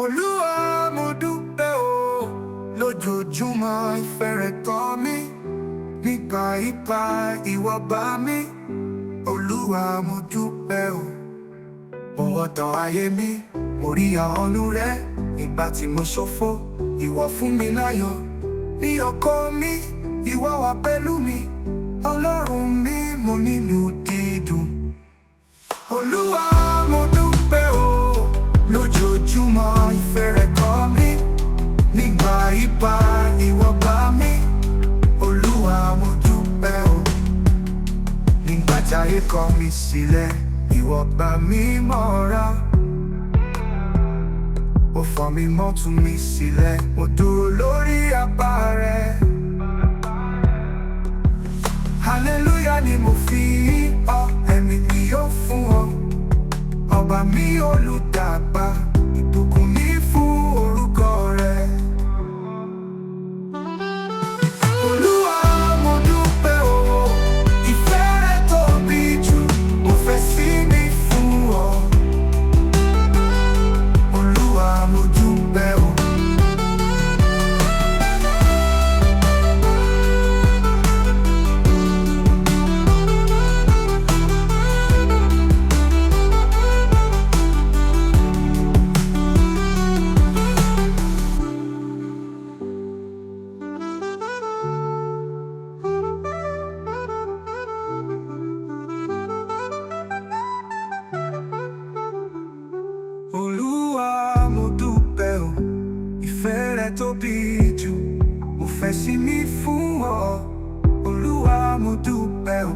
Olúwa mo dúpẹ́ o, lójoojúmọ́ ìfẹ́ rẹ̀ tọ́ mi, nígbà ipá ìwọ bá mi. Olúwa mo dúpẹ́ o, bọ̀wọ̀ tán ayé mi, mo rí àánú rẹ. Nígbà tí mo ṣòfò, ìwọ fún mi láyọ̀. Ní ọkọ mi, ìwọ wà pẹ̀lú mi. Ọlọ́run mi, mo nínú dídùn. Olúwa mo dúpẹ́ o, lójoojúmọ́ ìfẹ́ rẹ̀ kọ́ mi, nígbà ipá ìwọ bá mi. Olúwa mo dúpẹ́ o, nígbà táyé kọ̀ mí sílẹ̀, ìwọ gbà mí mọ́ra. Ó fọ̀ mí mọ́, tú mi sílẹ̀, mo dúró lórí apá rẹ. Hallelujah ni mo fi ọ, ẹ̀mí mi yóò fún ọ. Ọba mi olùdàgbà, ìbùkún mi fún orúkọ rẹ. Olúwa mo dúpẹ́ o, ìfẹ́ rẹ tóbi jù, mo fẹ́ sí mi fún ọ. Olúwa mo dúpẹ́ o. Olúwa mo dúpẹ́ o, ìfẹ́ rẹ tóbi jù, mo fẹ́ sí mi fún ọ. Olúwa mo dúpẹ́ o.